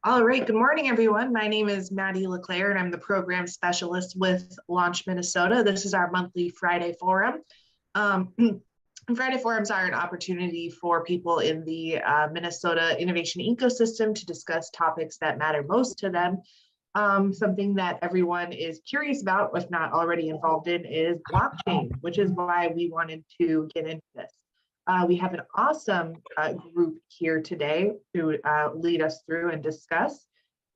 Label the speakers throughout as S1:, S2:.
S1: All right, good morning, everyone. My name is Maddie LeClaire, and I'm the program specialist with Launch Minnesota. This is our monthly Friday forum. Um, Friday forums are an opportunity for people in the Minnesota innovation ecosystem to discuss topics that matter most to them. Something that everyone is curious about, if not already involved in, is blockchain, which is why we wanted to get into this. We have an awesome group here today to lead us through and discuss.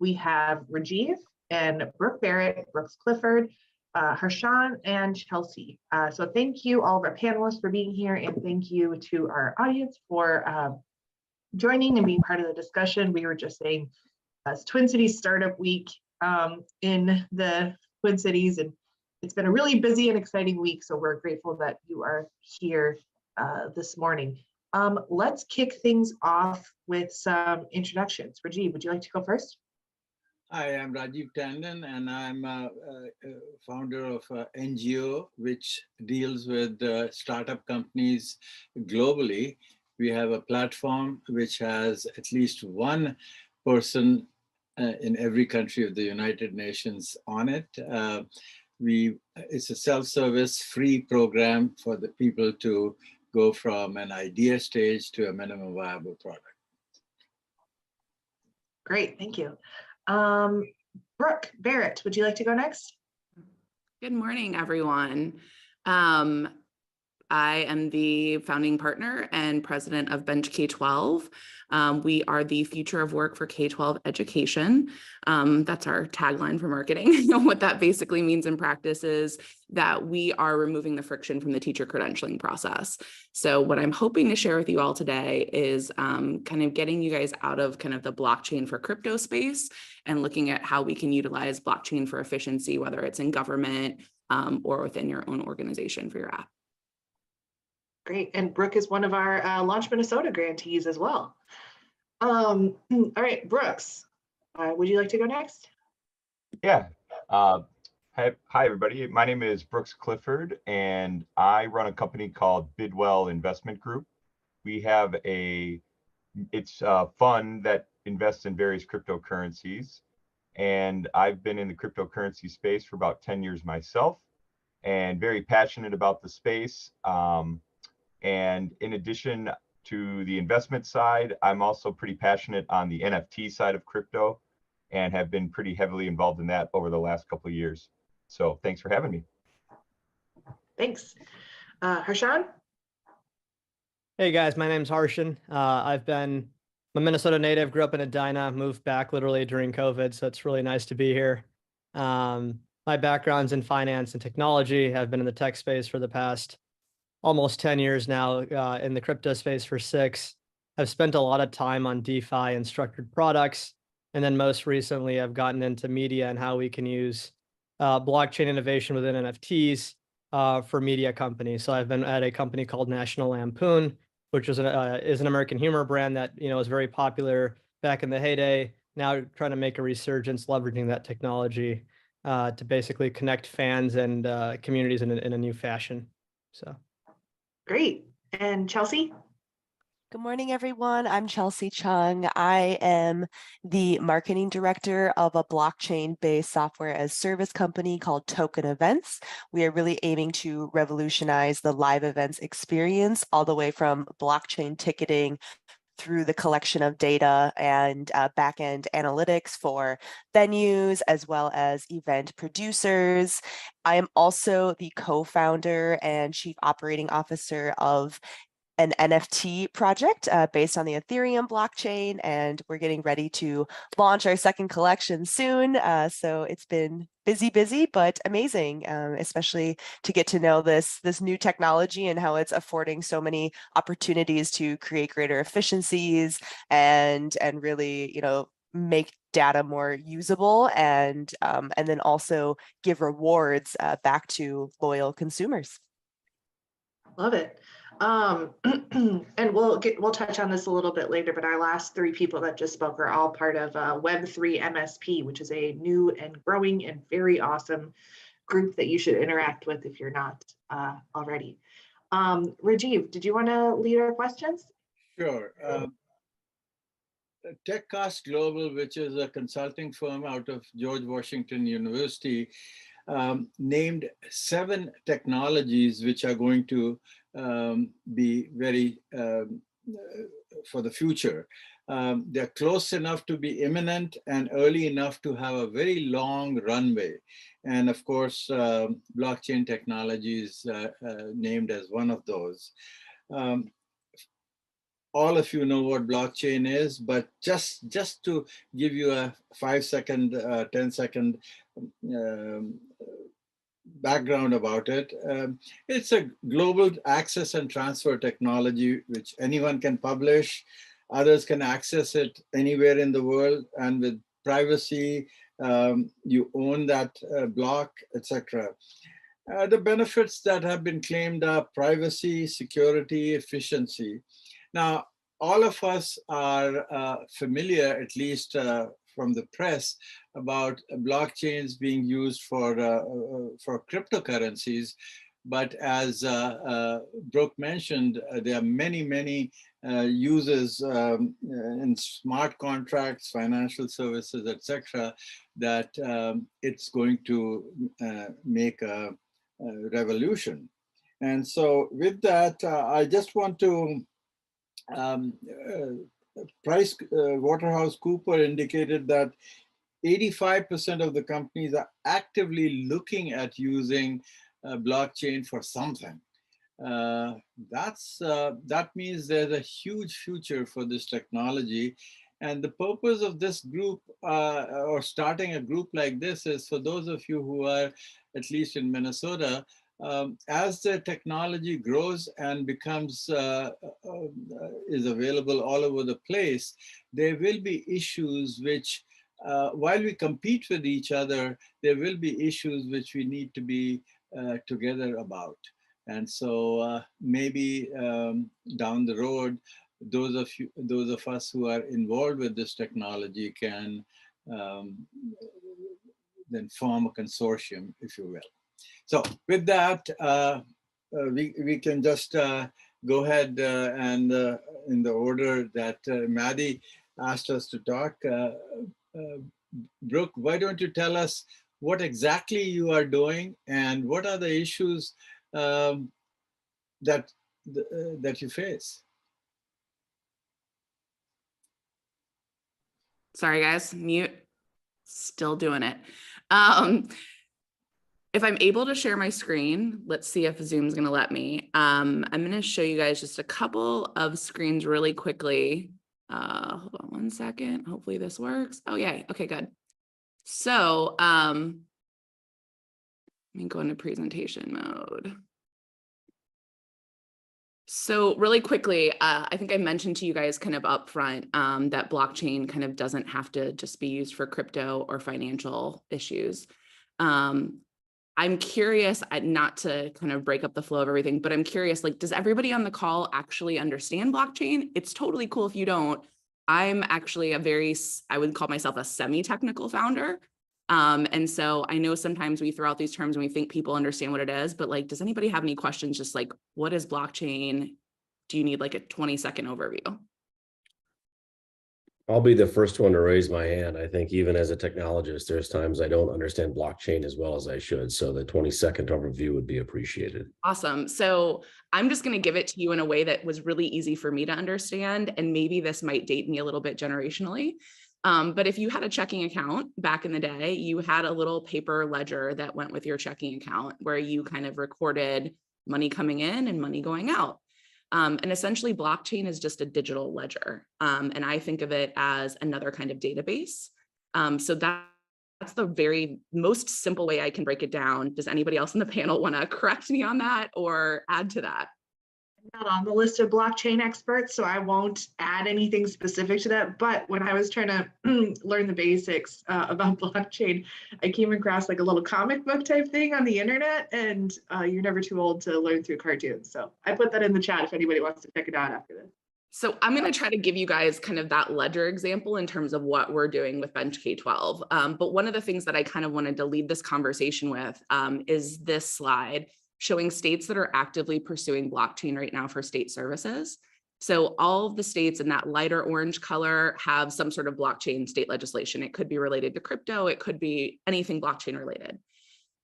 S1: We have Rajiv and Brooke Barrett, Brooks Clifford, Harshan, and Chelsea. So thank you all of our panelists for being here, and thank you to our audience for joining and being part of the discussion. We were just saying it's Twin Cities Startup Week in the Twin Cities, and it's been a really busy and exciting week, so we're grateful that you are here this morning. Let's kick things off with some introductions. Rajiv, would you like to go first?
S2: Hi, I'm Rajiv Tandon, and I'm a founder of an NGO which deals with startup companies globally. We have a platform which has at least one person in every country of the United Nations on it. It's a self-service free program for the people to go from an idea stage to a minimum viable product.
S1: Great, thank you. Brooke Barrett, would you like to go next?
S3: Good morning, everyone. I am the founding partner and president of Bench K-12. We are the future of work for K-12 education. That's our tagline for marketing. What that basically means in practice is that we are removing the friction from the teacher credentialing process. So what I'm hoping to share with you all today is kind of getting you guys out of kind of the blockchain for crypto space and looking at how we can utilize blockchain for efficiency, whether it's in government or within your own organization for your app.
S1: Great, and Brooke is one of our Launch Minnesota grantees as well. All right, Brooks, would you like to go next?
S4: Yeah. Hi, everybody. My name is Brooks Clifford, and I run a company called Bidwell Investment Group. We have it's a fund that invests in various cryptocurrencies, and I've been in the cryptocurrency space for about 10 years myself, and very passionate about the space. And in addition to the investment side, I'm also pretty passionate on the NFT side of crypto and have been pretty heavily involved in that over the last couple of years. So thanks for having me.
S1: Thanks. Harshan?
S5: Hey guys, my name's Harshan. I'm a Minnesota native, grew up in Edina, moved back literally during COVID, so it's really nice to be here. My background's in finance and technology. I've been in the tech space for the past almost 10 years now, in the crypto space for 6. I've spent a lot of time on DeFi and structured products. And then most recently, I've gotten into media and how we can use blockchain innovation within NFTs for media companies. So I've been at a company called National Lampoon, which is an American humor brand that was very popular back in the heyday. Now trying to make a resurgence, leveraging that technology to basically connect fans and communities in a new fashion. So.
S1: Great. And Chelsea?
S6: Good morning, everyone. I'm Chelsea Chung. I am the marketing director of a blockchain-based software as service company called Token Events. We are really aiming to revolutionize the live events experience all the way from blockchain ticketing through the collection of data and back-end analytics for venues as well as event producers. I am also the co-founder and chief operating officer of an NFT project based on the Ethereum blockchain, and we're getting ready to launch our second collection soon. So it's been busy, but amazing, especially to get to know this new technology and how it's affording so many opportunities to create greater efficiencies and really, make data more usable and then also give rewards back to loyal consumers.
S1: Love it. And we'll touch on this a little bit later, but our last 3 people that just spoke are all part of Web3 MSP, which is a new and growing and very awesome group that you should interact with if you're not already. Rajiv, did you want to lead our questions?
S2: Sure. TechCast Global, which is a consulting firm out of George Washington University, named 7 technologies which are going to be very for the future. They're close enough to be imminent and early enough to have a very long runway. And of course, blockchain technology is named as one of those. All of you know what blockchain is, but just to give you a 5-second, 10-second background about it, it's a global access and transfer technology which anyone can publish. Others can access it anywhere in the world, and with privacy, you own that block, etc. The benefits that have been claimed are privacy, security, efficiency. Now, all of us are familiar, at least from the press, about blockchains being used for cryptocurrencies. But as Brooke mentioned, there are many uses in smart contracts, financial services, etc., that it's going to make a revolution. And so with that, I just want to PricewaterhouseCoopers indicated that 85% of the companies are actively looking at using blockchain for something. That means there's a huge future for this technology. And the purpose of this group, or starting a group like this, is for those of you who are, at least in Minnesota, as the technology grows and becomes is available all over the place, there will be issues which, while we compete with each other, there will be issues which we need to be together about. And so maybe down the road, those of us who are involved with this technology can then form a consortium, if you will. So with that, we can just go ahead and in the order that Maddie asked us to talk. Brooke, why don't you tell us what exactly you are doing and what are the issues that you face?
S3: Sorry, guys, mute. Still doing it. If I'm able to share my screen, let's see if Zoom's going to let me. I'm going to show you guys just a couple of screens really quickly. Hold on 1 second. Hopefully this works. Oh, yay. Okay, good. So let me go into presentation mode. So really quickly, I think I mentioned to you guys kind of upfront that blockchain kind of doesn't have to just be used for crypto or financial issues. I'm curious, not to kind of break up the flow of everything, but I'm curious, like, does everybody on the call actually understand blockchain? It's totally cool if you don't. I'm actually I would call myself a semi-technical founder. And so I know sometimes we throw out these terms and we think people understand what it is, but like, does anybody have any questions? Just like, what is blockchain? Do you need like a 20-second overview?
S7: I'll be the first one to raise my hand. I think even as a technologist, there's times I don't understand blockchain as well as I should. So the 20-second overview would be appreciated.
S3: Awesome. So I'm just going to give it to you in a way that was really easy for me to understand. And maybe this might date me a little bit generationally. But if you had a checking account back in the day, you had a little paper ledger that went with your checking account where you kind of recorded money coming in and money going out. And essentially blockchain is just a digital ledger. And I think of it as another kind of database. So that's the very most simple way I can break it down. Does anybody else in the panel want to correct me on that or add to that?
S1: I'm not on the list of blockchain experts, so I won't add anything specific to that. But when I was trying to learn the basics about blockchain, I came across like a little comic book type thing on the internet, and you're never too old to learn through cartoons. So I put that in the chat if anybody wants to check it out after this.
S3: So I'm going to try to give you guys kind of that ledger example in terms of what we're doing with Bench K-12. But one of the things that I kind of wanted to lead this conversation with is this slide showing states that are actively pursuing blockchain right now for state services. So all of the states in that lighter orange color have some sort of blockchain state legislation. It could be related to crypto. It could be anything blockchain related.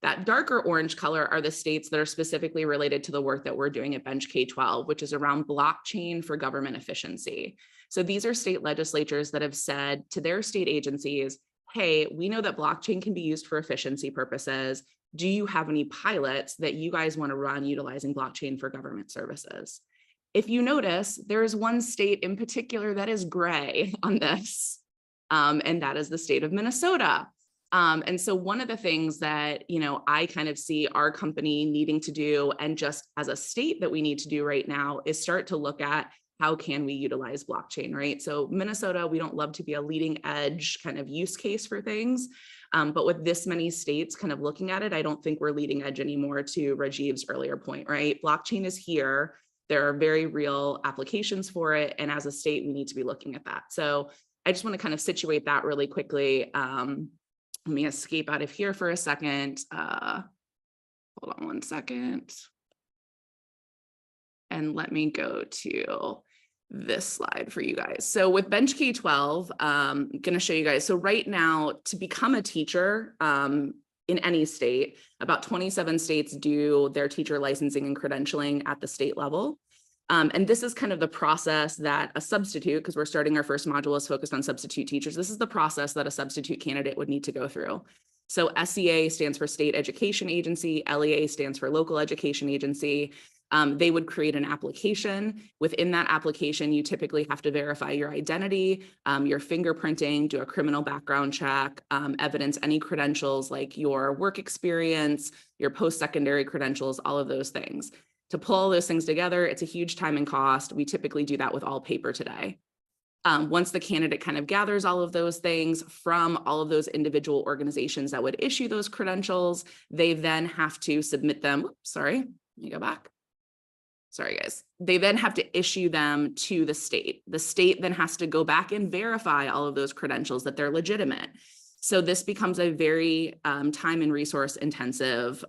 S3: That darker orange color are the states that are specifically related to the work that we're doing at Bench K-12, which is around blockchain for government efficiency. So these are state legislatures that have said to their state agencies, hey, we know that blockchain can be used for efficiency purposes. Do you have any pilots that you guys want to run utilizing blockchain for government services? If you notice, there is one state in particular that is gray on this, and that is the state of Minnesota. And so one of the things that, I kind of see our company needing to do, and just as a state that we need to do right now, is start to look at how can we utilize blockchain, right? So Minnesota, we don't love to be a leading edge kind of use case for things. But with this many states kind of looking at it, I don't think we're leading edge anymore, to Rajiv's earlier point, right? Blockchain is here. There are very real applications for it. And as a state, we need to be looking at that. So I just want to kind of situate that really quickly. Let me escape out of here for a second. Hold on one second. And let me go to this slide for you guys. So with Bench K-12, I'm going to show you guys. So right now, to become a teacher in any state, about 27 states do their teacher licensing and credentialing at the state level. And this is kind of the process that a substitute, because we're starting our first module is focused on substitute teachers. This is the process that a substitute candidate would need to go through. So SEA stands for State Education Agency, LEA stands for Local Education Agency. They would create an application. Within that application, you typically have to verify your identity, your fingerprinting, do a criminal background check, evidence any credentials like your work experience, your post-secondary credentials, all of those things. To pull all those things together, it's a huge time and cost. We typically do that with all paper today. Once the candidate kind of gathers all of those things from all of those individual organizations that would issue those credentials, they then have to submit them. Oops, sorry, let me go back. Sorry, guys. They then have to issue them to the state. The state then has to go back and verify all of those credentials that they're legitimate. So this becomes a very time and resource intensive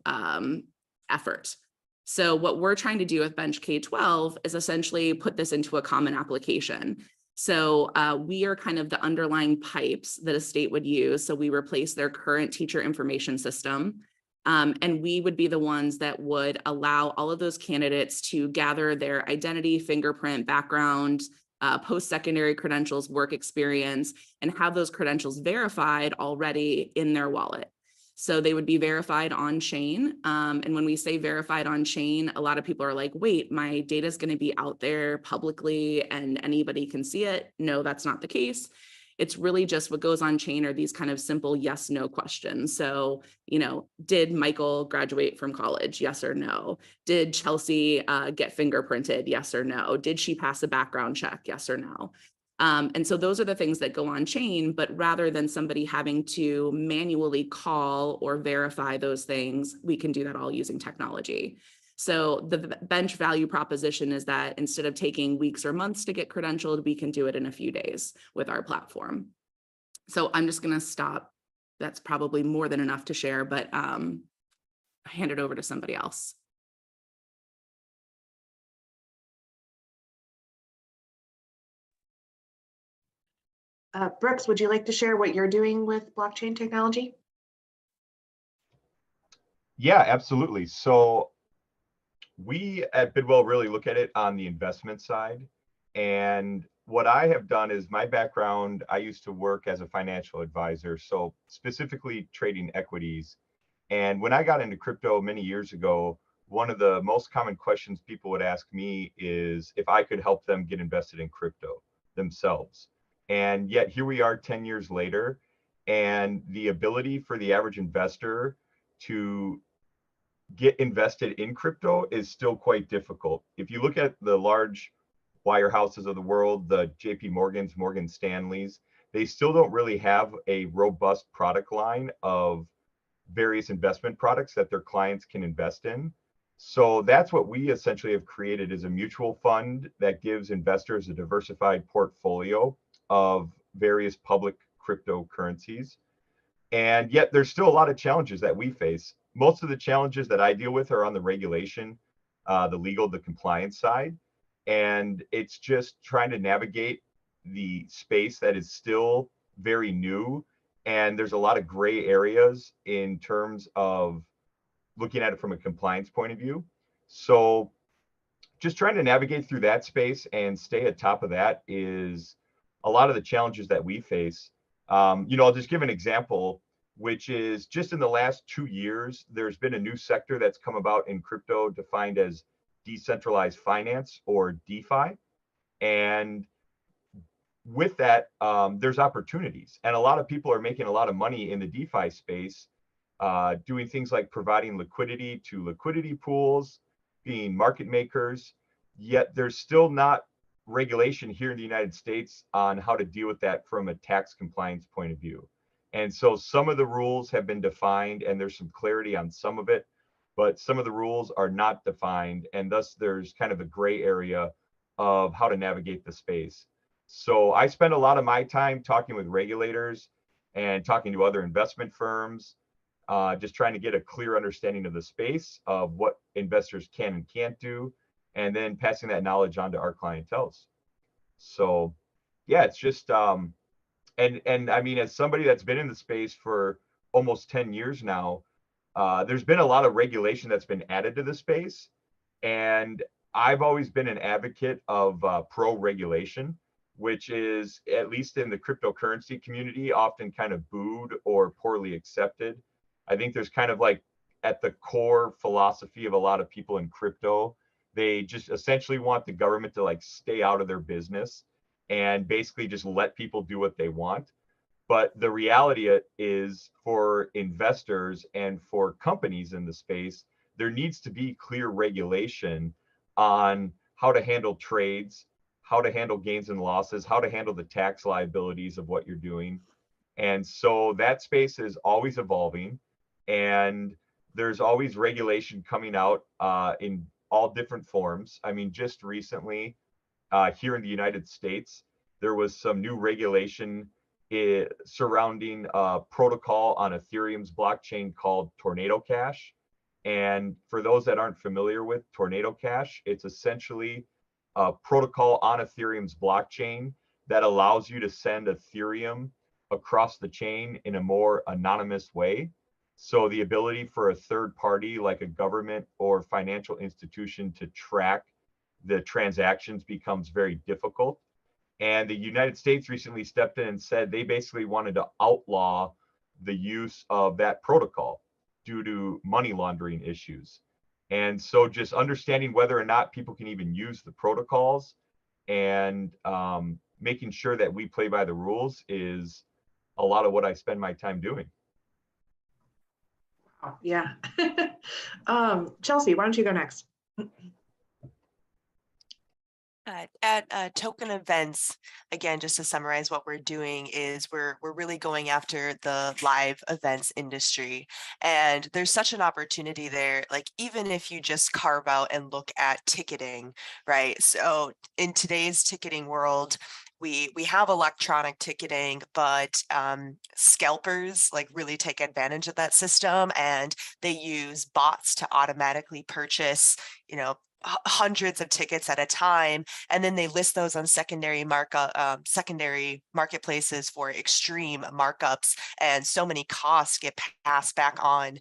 S3: effort. So what we're trying to do with Bench K-12 is essentially put this into a common application. So we are kind of the underlying pipes that a state would use. So we replace their current teacher information system. And we would be the ones that would allow all of those candidates to gather their identity, fingerprint, background, post-secondary credentials, work experience, and have those credentials verified already in their wallet. So they would be verified on chain. And when we say verified on chain, a lot of people are like, wait, my data is going to be out there publicly and anybody can see it. No, that's not the case. It's really just what goes on chain are these kind of simple yes, no questions. So, did Michael graduate from college? Yes or no? Did Chelsea get fingerprinted? Yes or no? Did she pass a background check? Yes or no? And so those are the things that go on chain, but rather than somebody having to manually call or verify those things, we can do that all using technology. So the Bench value proposition is that instead of taking weeks or months to get credentialed, we can do it in a few days with our platform. So I'm just going to stop. That's probably more than enough to share, but hand it over to somebody else.
S1: Brooks, would you like to share what you're doing with blockchain technology?
S4: Yeah, absolutely. So we at Bidwell really look at it on the investment side. And what I have done is my background, I used to work as a financial advisor, so specifically trading equities. And when I got into crypto many years ago, one of the most common questions people would ask me is if I could help them get invested in crypto themselves. And yet here we are 10 years later, and the ability for the average investor to get invested in crypto is still quite difficult. If you look at the large wirehouses of the world, the JP Morgans, Morgan Stanleys, they still don't really have a robust product line of various investment products that their clients can invest in. So that's what we essentially have created, is a mutual fund that gives investors a diversified portfolio of various public cryptocurrencies. And yet there's still a lot of challenges that we face. Most of the challenges that I deal with are on the regulation, the legal, the compliance side. And it's just trying to navigate the space that is still very new. And there's a lot of gray areas in terms of looking at it from a compliance point of view. So just trying to navigate through that space and stay atop of that is a lot of the challenges that we face. I'll just give an example, which is just in the last 2 years, there's been a new sector that's come about in crypto defined as decentralized finance, or DeFi. And with that, there's opportunities. And a lot of people are making a lot of money in the DeFi space, doing things like providing liquidity to liquidity pools, being market makers. Yet there's still not regulation here in the United States on how to deal with that from a tax compliance point of view. And so some of the rules have been defined and there's some clarity on some of it, but some of the rules are not defined. And thus there's kind of a gray area of how to navigate the space. So I spend a lot of my time talking with regulators and talking to other investment firms, just trying to get a clear understanding of the space of what investors can and can't do, and then passing that knowledge on to our clientels. So yeah, it's just, and I mean, as somebody that's been in the space for almost 10 years now, there's been a lot of regulation that's been added to the space. And I've always been an advocate of pro-regulation, which is, at least in the cryptocurrency community, often kind of booed or poorly accepted. I think there's kind of like at the core philosophy of a lot of people in crypto, they just essentially want the government to like stay out of their business and basically just let people do what they want. But the reality is, for investors and for companies in the space, there needs to be clear regulation on how to handle trades, how to handle gains and losses, how to handle the tax liabilities of what you're doing. And so that space is always evolving, and there's always regulation coming out in all different forms. I mean, just recently here in the United States, there was some new regulation surrounding a protocol on Ethereum's blockchain called Tornado Cash. And for those that aren't familiar with Tornado Cash, it's essentially a protocol on Ethereum's blockchain that allows you to send Ethereum across the chain in a more anonymous way. So the ability for a third party like a government or financial institution to track the transactions becomes very difficult. And the United States recently stepped in and said they basically wanted to outlaw the use of that protocol due to money laundering issues. And so just understanding whether or not people can even use the protocols and making sure that we play by the rules is a lot of what I spend my time doing.
S1: Yeah. Chelsea, why don't you go next?
S6: At Token Events, again, just to summarize what we're doing is we're really going after the live events industry. And there's such an opportunity there, like even if you just carve out and look at ticketing, right? So in today's ticketing world, we have electronic ticketing, but scalpers like really take advantage of that system, and they use bots to automatically purchase, hundreds of tickets at a time, and then they list those on secondary marketplaces for extreme markups, and so many costs get passed back on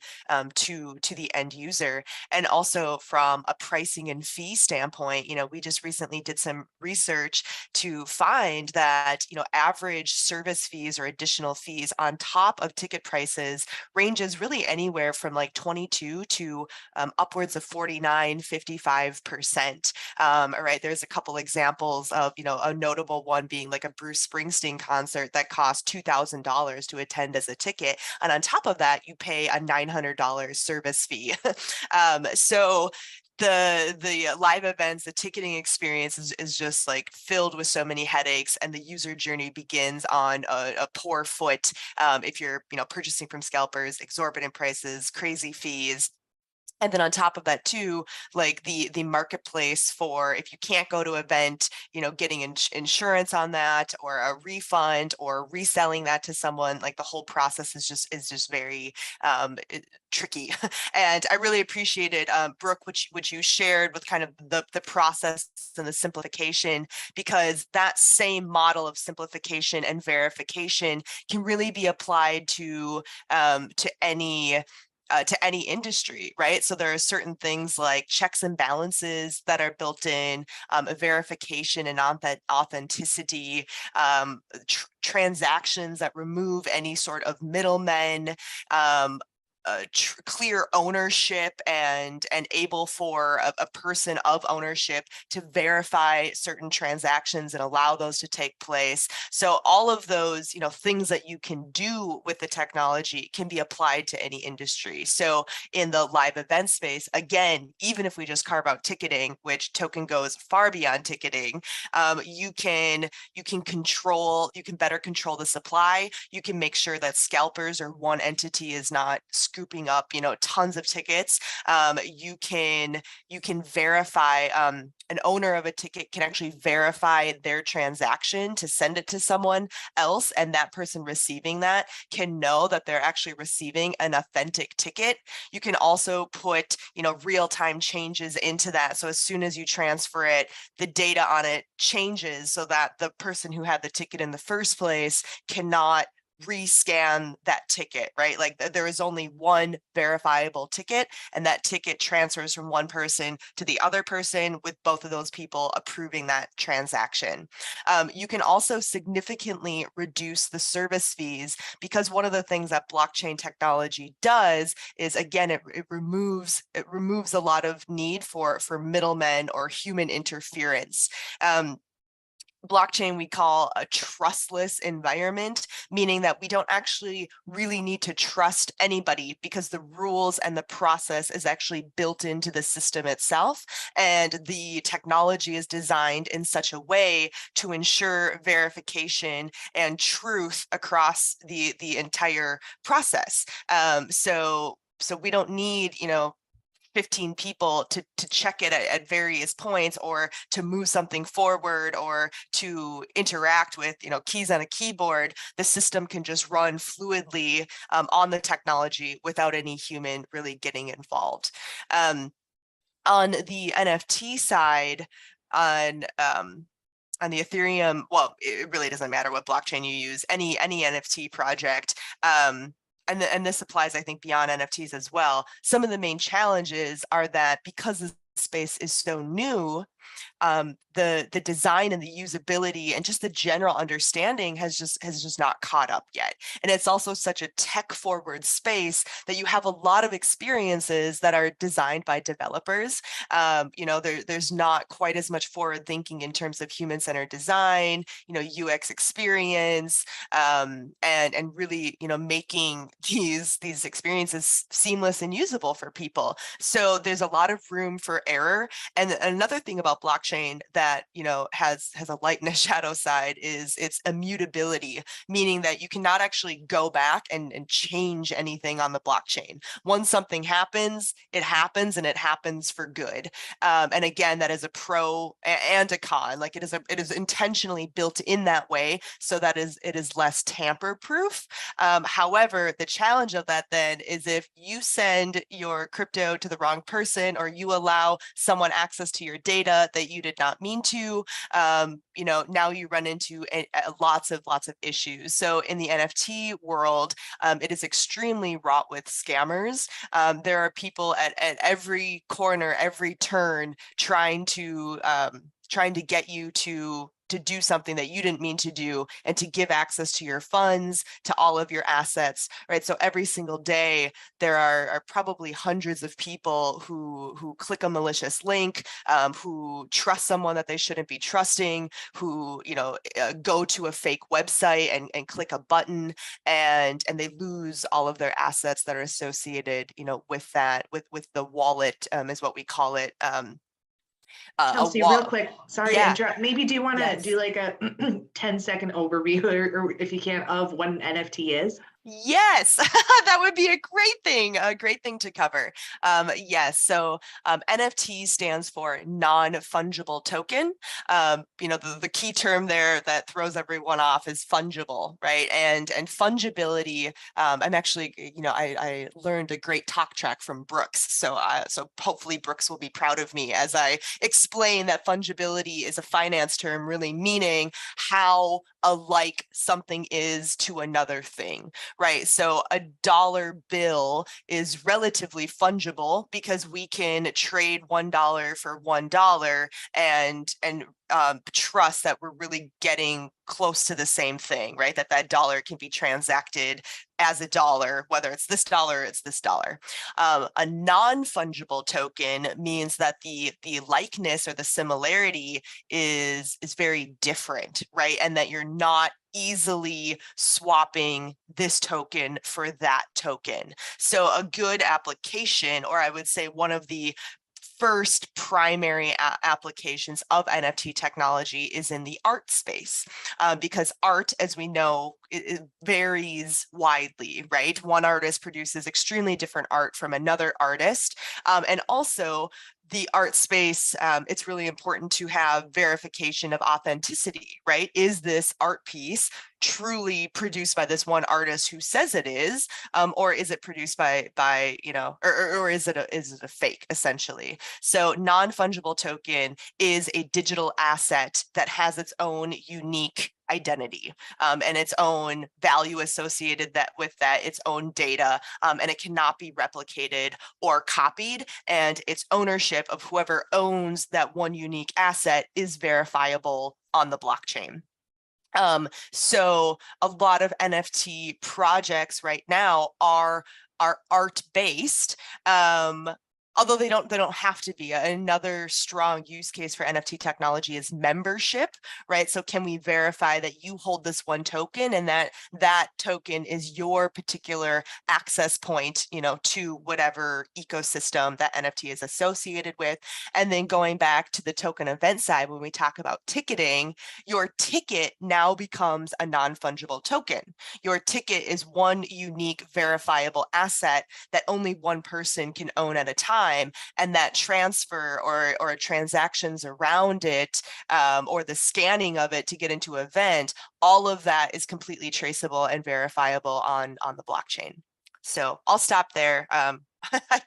S6: to the end user. And also from a pricing and fee standpoint, we just recently did some research to find that average service fees or additional fees on top of ticket prices ranges really anywhere from like 22 to upwards of 49, 55%. Right. There's a couple examples of, a notable one being like a Bruce Springsteen concert that cost $2,000 to attend as a ticket. And on top of that, you pay a $900 service fee. So the live events, the ticketing experience is just like filled with so many headaches, and the user journey begins on a poor foot. If you're, purchasing from scalpers, exorbitant prices, crazy fees. And then on top of that too, like the marketplace for if you can't go to an event, getting insurance on that or a refund or reselling that to someone, like the whole process is just very tricky. And I really appreciated Brooke, which you shared with kind of the process and the simplification, because that same model of simplification and verification can really be applied to any industry, right? So there are certain things like checks and balances that are built in, a verification and authenticity, transactions that remove any sort of middlemen, clear ownership and able for a person of ownership to verify certain transactions and allow those to take place. So all of those, things that you can do with the technology can be applied to any industry. So in the live event space, again, even if we just carve out ticketing, which Token goes far beyond ticketing, you can better control the supply. You can make sure that scalpers or one entity is not scooping up, tons of tickets. You can verify, an owner of a ticket can actually verify their transaction to send it to someone else, and that person receiving that can know that they're actually receiving an authentic ticket. You can also put, real-time changes into that. So as soon as you transfer it, the data on it changes so that the person who had the ticket in the first place cannot rescan that ticket, right? Like there is only one verifiable ticket, and that ticket transfers from one person to the other person with both of those people approving that transaction. You can also significantly reduce the service fees, because one of the things that blockchain technology does is, again, it removes a lot of need for middlemen or human interference. Blockchain we call a trustless environment, meaning that we don't actually really need to trust anybody, because the rules and the process is actually built into the system itself, and the technology is designed in such a way to ensure verification and truth across the entire process. So we don't need 15 people to check it at various points, or to move something forward, or to interact with keys on a keyboard. The system can just run fluidly on the technology without any human really getting involved. On the NFT side, on the Ethereum, well, it really doesn't matter what blockchain you use, any NFT project, and this applies, I think, beyond NFTs as well. Some of the main challenges are that because the space is so new, the design and the usability and just the general understanding has just not caught up yet. And it's also such a tech forward space that you have a lot of experiences that are designed by developers. There's not quite as much forward thinking in terms of human-centered design, UX experience, and really, making these experiences seamless and usable for people. So there's a lot of room for error. And another thing about blockchain that has a light and a shadow side is its immutability, meaning that you cannot actually go back and change anything on the blockchain. Once something happens, it happens, and it happens for good. And again, that is a pro and a con. Like it is intentionally built in that way so that it is less tamper proof. However, the challenge of that then is if you send your crypto to the wrong person, or you allow someone access to your data that you did not mean to, now you run into lots of issues. So in the NFT world, it is extremely wrought with scammers. There are people at every corner, every turn, trying to get you to do something that you didn't mean to do, and to give access to your funds, to all of your assets, right? So every single day, there are probably hundreds of people who click a malicious link, who trust someone that they shouldn't be trusting, who go to a fake website and click a button, and they lose all of their assets that are associated, with that, with the wallet, is what we call it.
S1: Chelsea, real quick, sorry to interrupt. Maybe do you want to
S6: Yes.
S1: do like a 10-second overview, or if you can, of what an NFT is?
S6: Yes, that would be a great thing to cover. Yes, so NFT stands for non-fungible token. The key term there that throws everyone off is fungible, right? And fungibility. I'm actually, I learned a great talk track from Brooks, so hopefully Brooks will be proud of me as I explain that fungibility is a finance term, really meaning how alike something is to another thing. Right. So a dollar bill is relatively fungible because we can trade $1 for $1 and trust that we're really getting close to the same thing, right? That dollar can be transacted as a dollar, whether it's this dollar, it's this dollar. A non-fungible token means that the likeness or the similarity is very different, right? And that you're not easily swapping this token for that token. So a good application, or I would say one of the first primary applications of NFT technology is in the art space, because art, as we know, it varies widely, right? One artist produces extremely different art from another artist. And also the art space, it's really important to have verification of authenticity, right? Is this art piece truly produced by this one artist who says it is, or is it produced by or is it a fake, essentially? So non-fungible token is a digital asset that has its own unique identity and its own value associated with that, its own data, and it cannot be replicated or copied, and its ownership of whoever owns that one unique asset is verifiable on the blockchain. So a lot of NFT projects right now are art-based. Although they don't have to be. Another strong use case for NFT technology is membership, right? So can we verify that you hold this one token and that token is your particular access point, to whatever ecosystem that NFT is associated with? And then going back to the token event side, when we talk about ticketing, your ticket now becomes a non-fungible token. Your ticket is one unique verifiable asset that only one person can own at a time. And that transfer or transactions around it, or the scanning of it to get into an event, all of that is completely traceable and verifiable on the blockchain. So I'll stop there. I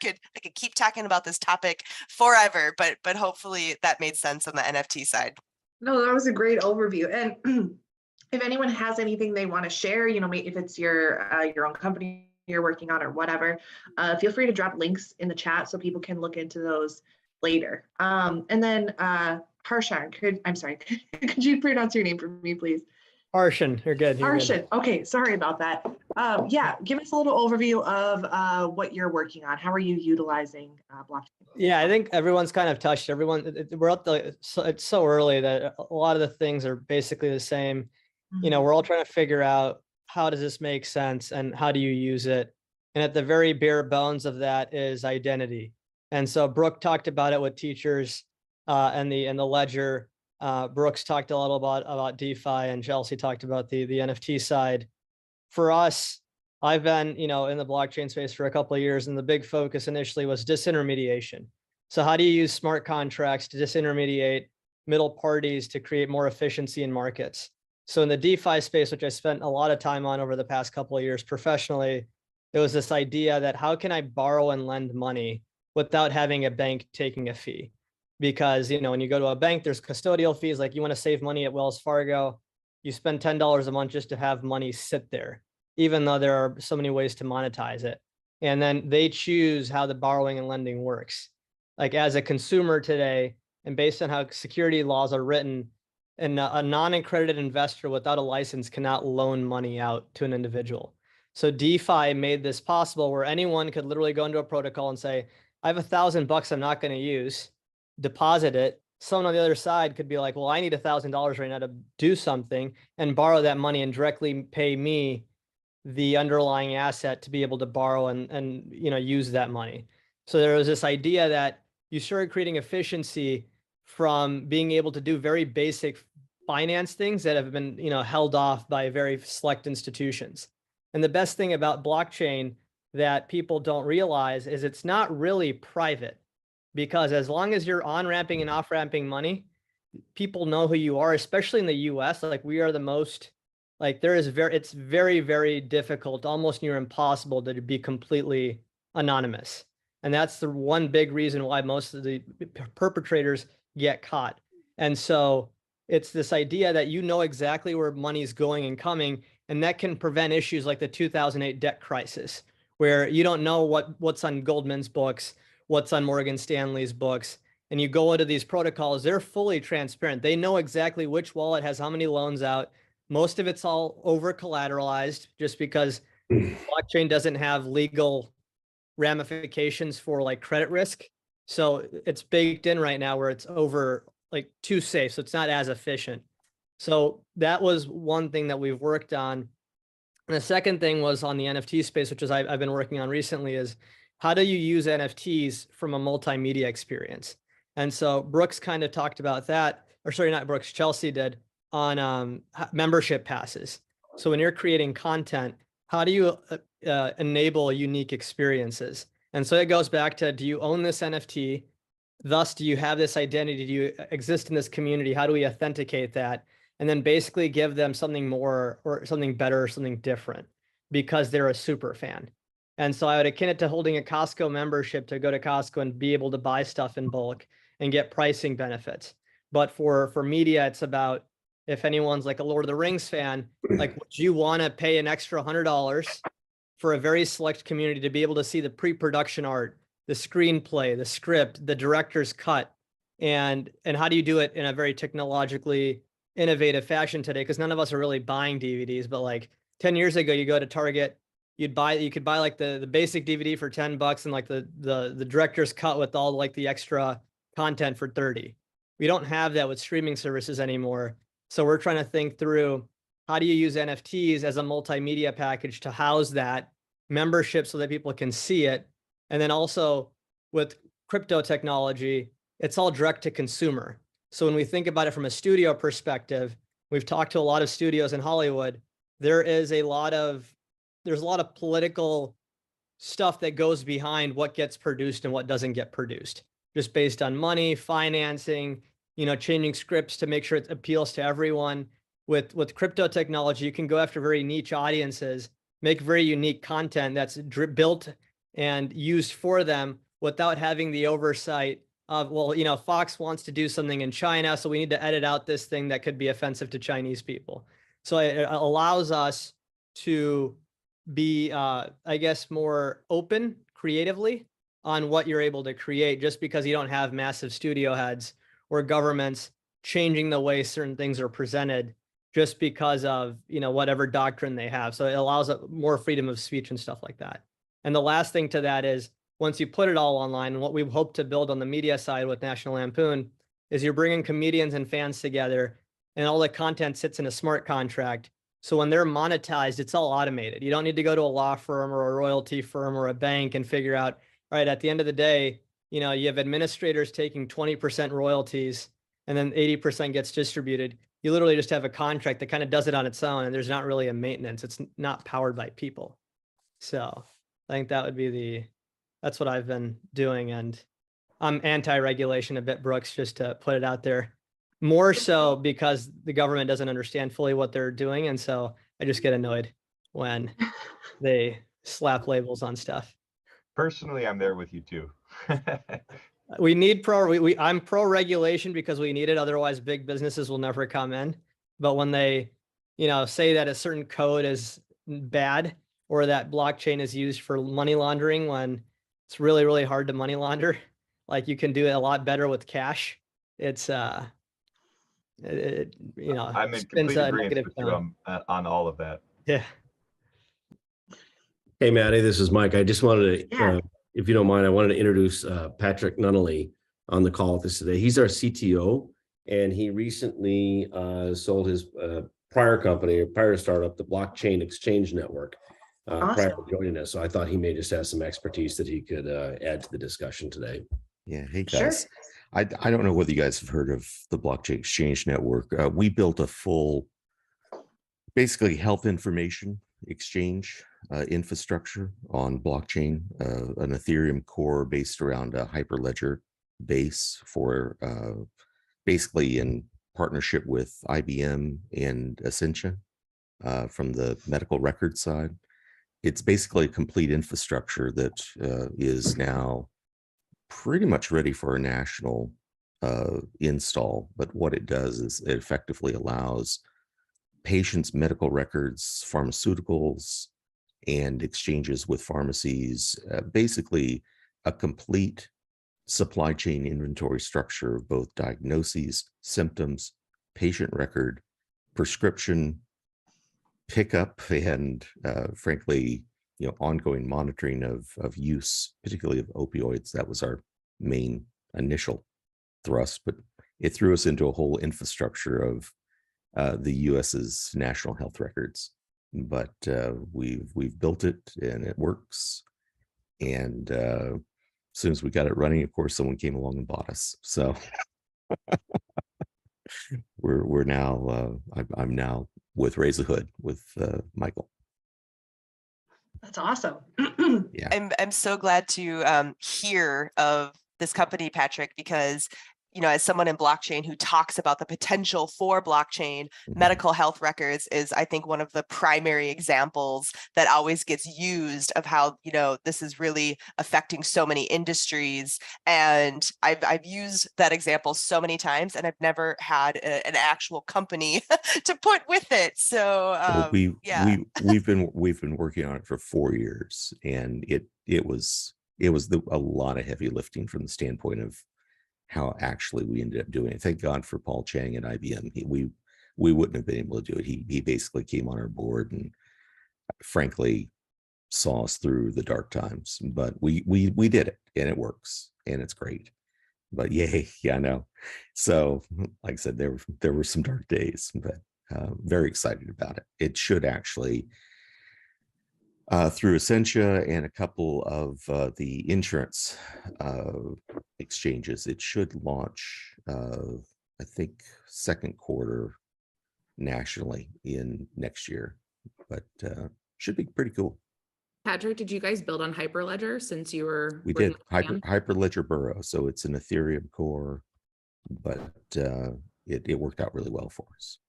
S6: could keep talking about this topic forever, but hopefully that made sense on the NFT side.
S1: No, that was a great overview. And if anyone has anything they want to share, if it's your own company you're working on or whatever, feel free to drop links in the chat so people can look into those later. And then Harshan, could you pronounce your name for me, please?
S5: Harshan, you're good.
S1: Harshan, okay, sorry about that. Yeah, give us a little overview of what you're working on. How are you utilizing blockchain?
S5: Yeah, I think everyone's kind of touched. We're at it's so early that a lot of the things are basically the same.
S1: Mm-hmm.
S5: We're all trying to figure out, how does this make sense and how do you use it? And at the very bare bones of that is identity. And so Brooke talked about it with teachers and the ledger. Brooks talked a little about DeFi, and Chelsea talked about the NFT side. For us, I've been in the blockchain space for a couple of years, and the big focus initially was disintermediation. So how do you use smart contracts to disintermediate middle parties to create more efficiency in markets? So in the DeFi space, which I spent a lot of time on over the past couple of years professionally, there was this idea that how can I borrow and lend money without having a bank taking a fee? Because, when you go to a bank, there's custodial fees. Like, you want to save money at Wells Fargo, you spend $10 a month just to have money sit there, even though there are so many ways to monetize it. And then they choose how the borrowing and lending works. Like, as a consumer today, and based on how security laws are written, and a non-accredited investor without a license cannot loan money out to an individual. So DeFi made this possible where anyone could literally go into a protocol and say, I have $1,000 I'm not going to use, deposit it. Someone on the other side could be like, well, I need $1,000 right now to do something, and borrow that money and directly pay me the underlying asset to be able to borrow and use that money. So there was this idea that you started creating efficiency from being able to do very basic finance things that have been held off by very select institutions. And the best thing about blockchain that people don't realize is it's not really private, because as long as you're on-ramping and off-ramping money, people know who you are, especially in the US. Like, we are the most, like, it's very, very difficult, almost near impossible to be completely anonymous. And that's the one big reason why most of the perpetrators get caught. And so it's this idea that you know exactly where money's going and coming, and that can prevent issues like the 2008 debt crisis, where you don't know what's on Goldman's books, what's on Morgan Stanley's books. And you go into these protocols, they're fully transparent. They know exactly which wallet has how many loans out. Most of it's all over collateralized, just because blockchain doesn't have legal ramifications for like credit risk. So it's baked in right now where it's over, like, too safe. So it's not as efficient. So that was one thing that we've worked on. And the second thing was on the NFT space, which is I've been working on recently, is how do you use NFTs from a multimedia experience? And so Brooks kind of talked about that, or sorry, not Brooks, Chelsea did, on membership passes. So when you're creating content, how do you enable unique experiences? And so it goes back to, do you own this NFT? Thus, do you have this identity? Do you exist in this community? How do we authenticate that? And then basically give them something more or something better or something different because they're a super fan. And so I would akin it to holding a Costco membership to go to Costco and be able to buy stuff in bulk and get pricing benefits. But for media, it's about, if anyone's like a Lord of the Rings fan, like, would you want to pay an extra $100 for a very select community to be able to see the pre-production art, the screenplay, the script, the director's cut, and how do you do it in a very technologically innovative fashion today? Because none of us are really buying DVDs, but like 10 years ago, you go to Target, you could buy like the basic DVD for $10 and like the director's cut with all like the extra content for 30. We don't have that with streaming services anymore. So we're trying to think through, how do you use NFTs as a multimedia package to house that membership so that people can see it? And then also with crypto technology, it's all direct to consumer. So when we think about it from a studio perspective, we've talked to a lot of studios in Hollywood. There's a lot of political stuff that goes behind what gets produced and what doesn't get produced, just based on money, financing, changing scripts to make sure it appeals to everyone. With crypto technology, you can go after very niche audiences, make very unique content that's built and used for them without having the oversight of, well, Fox wants to do something in China, so we need to edit out this thing that could be offensive to Chinese people. So it allows us to be, I guess, more open creatively on what you're able to create, just because you don't have massive studio heads or governments changing the way certain things are presented just because of, whatever doctrine they have. So it allows more freedom of speech and stuff like that. And the last thing to that is, once you put it all online, what we hope to build on the media side with National Lampoon is you're bringing comedians and fans together, and all the content sits in a smart contract. So when they're monetized, it's all automated. You don't need to go to a law firm or a royalty firm or a bank and figure out, all right, at the end of the day, you have administrators taking 20% royalties and then 80% gets distributed. You literally just have a contract that kind of does it on its own, and there's not really a maintenance. It's not powered by people. So I think that would be that's what I've been doing. And I'm anti-regulation a bit, Brooks, just to put it out there. More so because the government doesn't understand fully what they're doing. And so I just get annoyed when they slap labels on stuff.
S4: Personally, I'm there with you too.
S5: We need I'm pro regulation because we need it. Otherwise, big businesses will never come in. But when they, say that a certain code is bad or that blockchain is used for money laundering, when it's really, really hard to money launder, like you can do it a lot better with cash. It's,
S4: I'm in complete agreement with you on all of that.
S5: Yeah.
S7: Hey, Maddie, this is Mike. I just wanted to, if you don't mind, I wanted to introduce Patrick Nunnally on the call with us today. He's our CTO, and he recently sold his prior startup, the Blockchain Exchange Network, prior to joining us. So I thought he may just have some expertise that he could add to the discussion today.
S8: Yeah. Hey, guys. Sure. I don't know whether you guys have heard of the Blockchain Exchange Network. We built a full, basically health information exchange infrastructure on blockchain, an Ethereum core based around a Hyperledger base for basically in partnership with IBM and Essentia from the medical record side. It's basically a complete infrastructure that is now pretty much ready for a national install. But what it does is it effectively allows patients' medical records, pharmaceuticals, and exchanges with pharmacies, basically a complete supply chain inventory structure of both diagnoses, symptoms, patient record, prescription, pickup, and frankly, ongoing monitoring of use, particularly of opioids. That was our main initial thrust, but it threw us into a whole infrastructure of the US's national health records. But we've built it and it works. And as soon as we got it running, of course, someone came along and bought us. So we're now I'm now with Raise the Hood with Michael.
S1: That's awesome.
S6: Yeah, I'm so glad to hear of this company, Patrick, because as someone in blockchain who talks about the potential for blockchain, medical health records is, I think, one of the primary examples that always gets used of how, this is really affecting so many industries. And I've used that example so many times, and I've never had an actual company to put with it. So
S8: we've been working on it for 4 years, and it was a lot of heavy lifting from the standpoint of how actually we ended up doing it. Thank God for Paul Chang at IBM. We wouldn't have been able to do it. He basically came on our board and frankly saw us through the dark times. But we did it, and it works, and it's great. But yeah, I know. So like I said, there were some dark days, but very excited about it. It should actually through Essentia and a couple of the insurance exchanges, it should launch, I think, second quarter nationally in next year, but should be pretty cool.
S3: Patrick, did you guys build on Hyperledger since you were?
S8: We did Hyperledger Burrow, so it's an Ethereum core, but it worked out really well for us.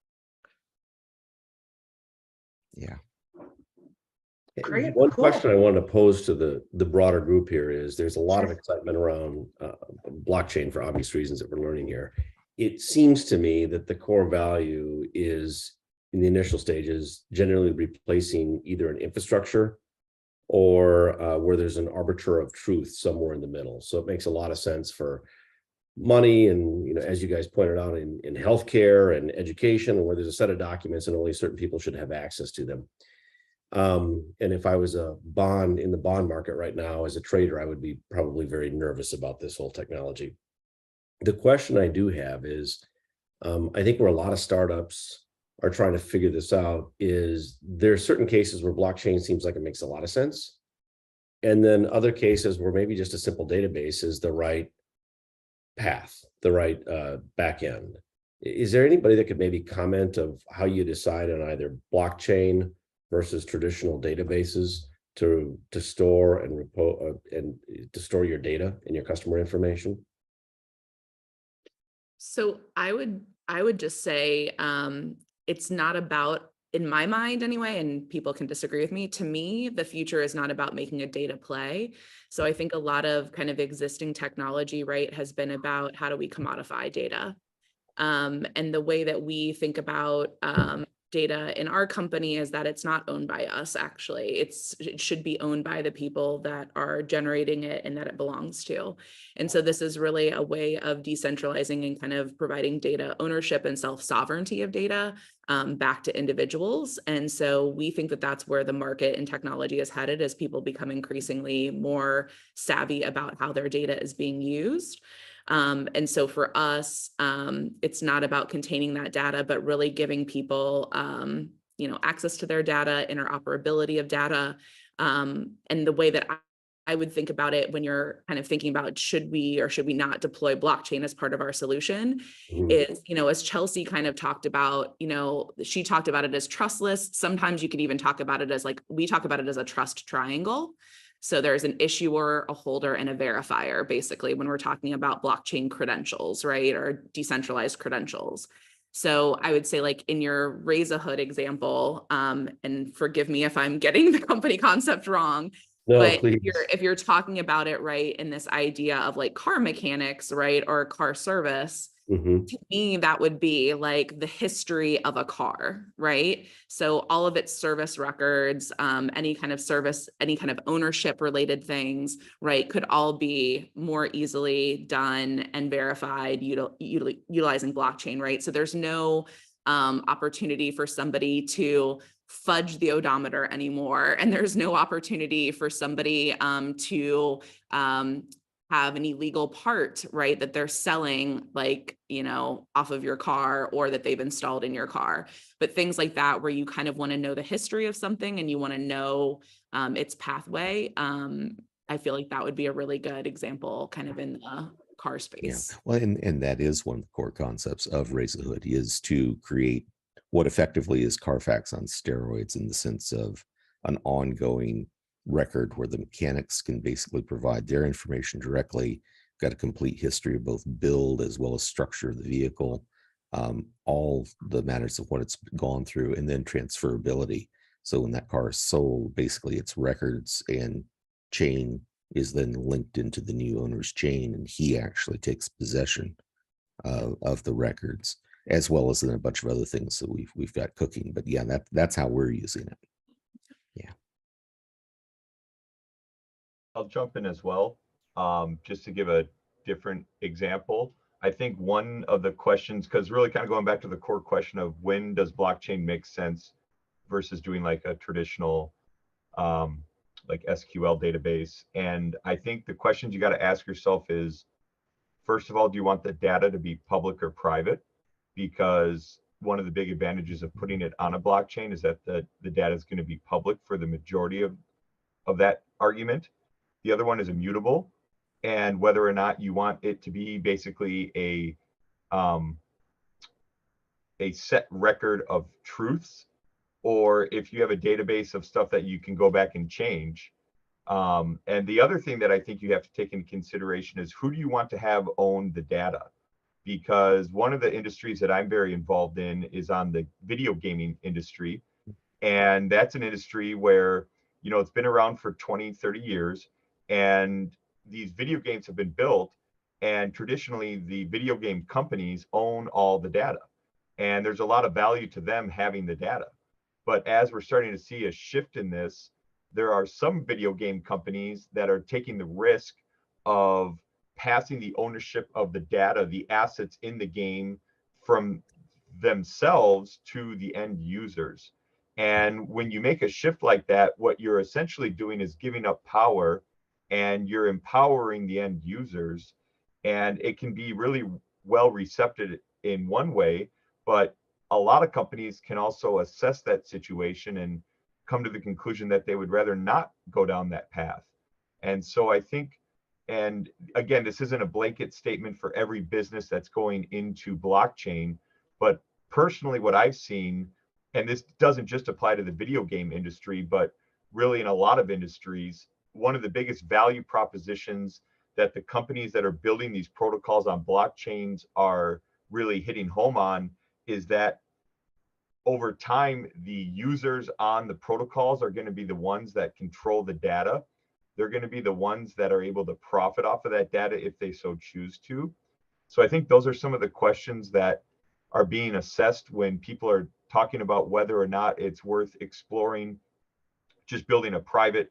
S8: Yeah.
S1: Great.
S7: One
S1: Cool.
S7: question I wanted to pose to the broader group here is there's a lot of excitement around blockchain for obvious reasons that we're learning here. It seems to me that the core value is in the initial stages generally replacing either an infrastructure or where there's an arbiter of truth somewhere in the middle. So it makes a lot of sense for money and, as you guys pointed out, in healthcare and education, where there's a set of documents and only certain people should have access to them. And if I was in the bond market right now as a trader, I would be probably very nervous about this whole technology. The question I do have is, I think where a lot of startups are trying to figure this out is there are certain cases where blockchain seems like it makes a lot of sense. And then other cases where maybe just a simple database is the right path, the right back end. Is there anybody that could maybe comment of how you decide on either blockchain versus traditional databases to store and to store your data and your customer information?
S3: So I would just say it's not about, in my mind anyway, and people can disagree with me, to me, the future is not about making a data play. So I think a lot of kind of existing technology, right, has been about how do we commodify data? And the way that we think about data in our company is that it's not owned by us, actually. It should be owned by the people that are generating it and that it belongs to. And so this is really a way of decentralizing and kind of providing data ownership and self-sovereignty of data back to individuals. And so we think that that's where the market and technology is headed as people become increasingly more savvy about how their data is being used. And so for us, it's not about containing that data, but really giving people, access to their data, interoperability of data. And the way that I would think about it when you're kind of thinking about should we or should we not deploy blockchain as part of our solution is, as Chelsea kind of talked about, she talked about it as trustless. Sometimes you could even talk about it as we talk about it as a trust triangle. So there's an issuer, a holder, and a verifier, basically, when we're talking about blockchain credentials, right? Or decentralized credentials. So I would say, like in your Raise a Hood example, and forgive me if I'm getting the company concept wrong,
S7: No,
S3: but
S7: please.
S3: if you're talking about it right in this idea of like car mechanics, right, or car service, to me that would be like the history of a car, right? So all of its service records, any kind of service, any kind of ownership related things, right, could all be more easily done and verified utilizing blockchain, right? So there's no opportunity for somebody to fudge the odometer anymore. And there's no opportunity for somebody to have an illegal part, right, that they're selling, like, off of your car or that they've installed in your car. But things like that, where you kind of want to know the history of something and you want to know its pathway. I feel like that would be a really good example kind of in the car space.
S8: Yeah, well, and that is one of the core concepts of Raise the Hood, is to create what effectively is Carfax on steroids, in the sense of an ongoing record where the mechanics can basically provide their information directly, got a complete history of both build as well as structure of the vehicle, all the matters of what it's gone through, and then transferability. So when that car is sold, basically its records and chain is then linked into the new owner's chain, and he actually takes possession of the records, as well as then a bunch of other things that we've got cooking. But yeah, that's how we're using it. Yeah.
S4: I'll jump in as well, just to give a different example. I think one of the questions, because really kind of going back to the core question of when does blockchain make sense versus doing like a traditional like SQL database. And I think the questions you got to ask yourself is, first of all, do you want the data to be public or private? Because one of the big advantages of putting it on a blockchain is that the data is going to be public for the majority of that argument. The other one is immutable, and whether or not you want it to be basically a set record of truths, or if you have a database of stuff that you can go back and change. And the other thing that I think you have to take into consideration is, who do you want to have own the data? Because one of the industries that I'm very involved in is on the video gaming industry. And that's an industry where, it's been around for 20, 30 years. And these video games have been built, and traditionally the video game companies own all the data. And there's a lot of value to them having the data. But as we're starting to see a shift in this, there are some video game companies that are taking the risk of passing the ownership of the data, the assets in the game, from themselves to the end users. And when you make a shift like that, what you're essentially doing is giving up power, and you're empowering the end users. And it can be really well received in one way, but a lot of companies can also assess that situation and come to the conclusion that they would rather not go down that path. And so I think, and again, this isn't a blanket statement for every business that's going into blockchain, but personally what I've seen, and this doesn't just apply to the video game industry, but really in a lot of industries, one of the biggest value propositions that the companies that are building these protocols on blockchains are really hitting home on is that over time, the users on the protocols are going to be the ones that control the data. They're going to be the ones that are able to profit off of that data if they so choose to. So I think those are some of the questions that are being assessed when people are talking about whether or not it's worth exploring just building a private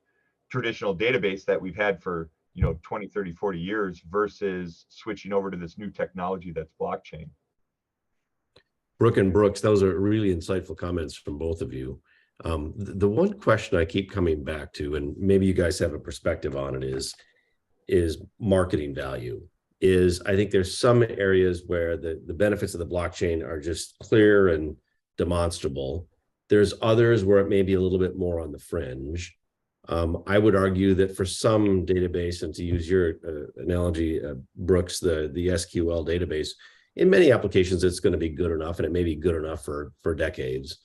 S4: traditional database that we've had for 20, 30, 40 years versus switching over to this new technology that's blockchain.
S7: Brooke and Brooks, those are really insightful comments from both of you. The one question I keep coming back to, and maybe you guys have a perspective on it, is marketing value. I think there's some areas where the benefits of the blockchain are just clear and demonstrable. There's others where it may be a little bit more on the fringe. I would argue that for some database, and to use your analogy, Brooks, the SQL database, in many applications, it's going to be good enough, and it may be good enough for decades.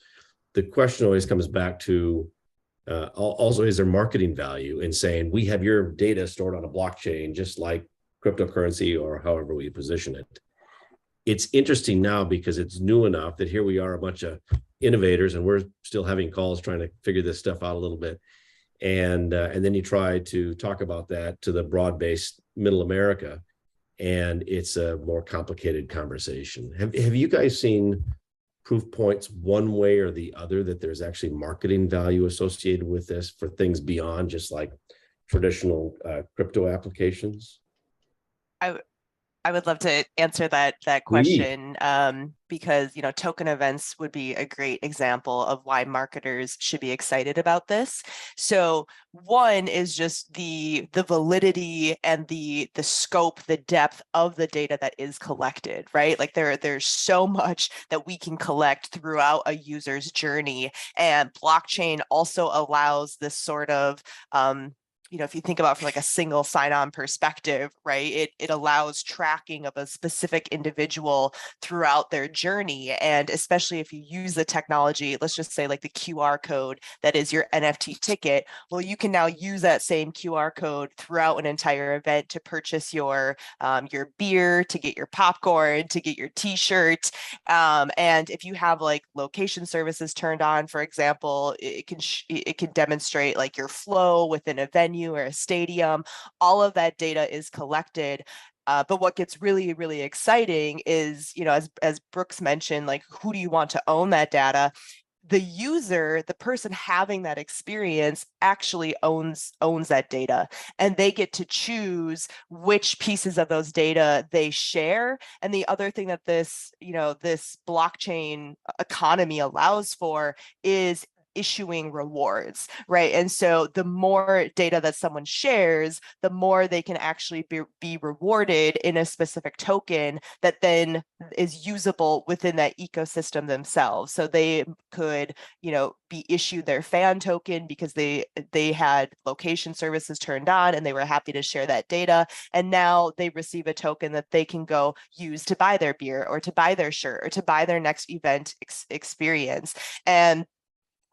S7: The question always comes back to also, is there marketing value in saying we have your data stored on a blockchain, just like cryptocurrency or however we position it? It's interesting now because it's new enough that here we are, a bunch of innovators, and we're still having calls trying to figure this stuff out a little bit. And then you try to talk about that to the broad-based middle America, and it's a more complicated conversation. Have you guys seen proof points one way or the other that there's actually marketing value associated with this for things beyond just like traditional crypto applications?
S6: I would love to answer that question because, you know, token events would be a great example of why marketers should be excited about this. So one is just the validity and the scope, the depth of the data that is collected, right? Like there's so much that we can collect throughout a user's journey, and blockchain also allows this sort of you know, if you think about from like a single sign-on perspective, right, it allows tracking of a specific individual throughout their journey. And especially if you use the technology, let's just say like the QR code that is your NFT ticket, well, you can now use that same QR code throughout an entire event to purchase your beer, to get your popcorn, to get your t-shirt. And if you have like location services turned on, for example, it can demonstrate like your flow within a venue or a stadium. All of that data is collected. But what gets really, really exciting is, you know, as Brooks mentioned, like, who do you want to own that data? The user, the person having that experience, actually owns that data, and they get to choose which pieces of those data they share. And the other thing that this, you know, this blockchain economy allows for is issuing rewards, right? And so the more data that someone shares, the more they can actually be rewarded in a specific token that then is usable within that ecosystem themselves. So they could, you know, be issued their fan token because they had location services turned on and they were happy to share that data. And now they receive a token that they can go use to buy their beer or to buy their shirt or to buy their next event experience.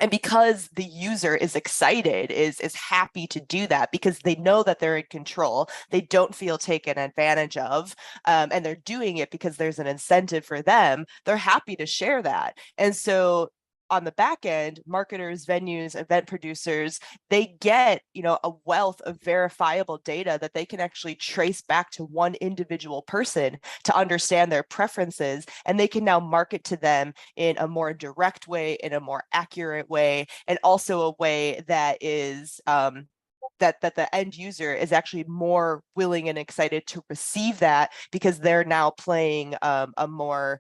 S6: And because the user is excited, is happy to do that because they know that they're in control, they don't feel taken advantage of, and they're doing it because there's an incentive for them, they're happy to share that. And so on the back end, marketers, venues, event producers, they get, you know, a wealth of verifiable data that they can actually trace back to one individual person to understand their preferences, and they can now market to them in a more direct way, in a more accurate way, and also a way that is that the end user is actually more willing and excited to receive that because they're now playing a more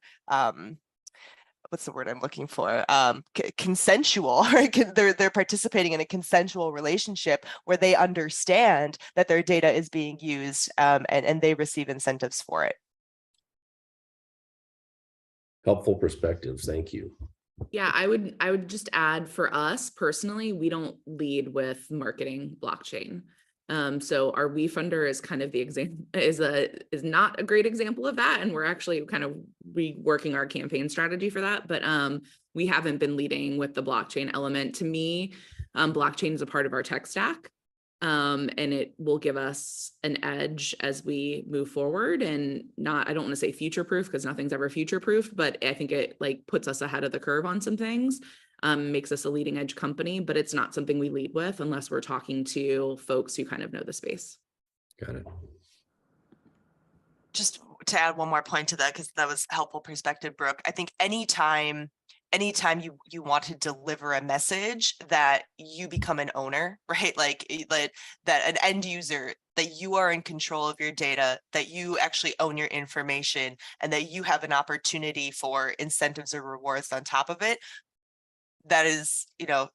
S6: what's the word I'm looking for? Consensual. Right? They're participating in a consensual relationship where they understand that their data is being used, and they receive incentives for it.
S7: Helpful perspectives. Thank you.
S3: Yeah, I would just add, for us personally, we don't lead with marketing blockchain. So our WeFunder is kind of the example, is not a great example of that, and we're actually kind of reworking our campaign strategy for that. But we haven't been leading with the blockchain element. To me, blockchain is a part of our tech stack, and it will give us an edge as we move forward. And I don't want to say future-proof because nothing's ever future-proof, but I think it like puts us ahead of the curve on some things. Makes us a leading edge company, but it's not something we lead with unless we're talking to folks who kind of know the space.
S7: Got it.
S6: Just to add one more point to that, because that was helpful perspective, Brooke. I think anytime you want to deliver a message that you become an owner, right? Like that an end user, that you are in control of your data, that you actually own your information, and that you have an opportunity for incentives or rewards on top of it. That is, you know,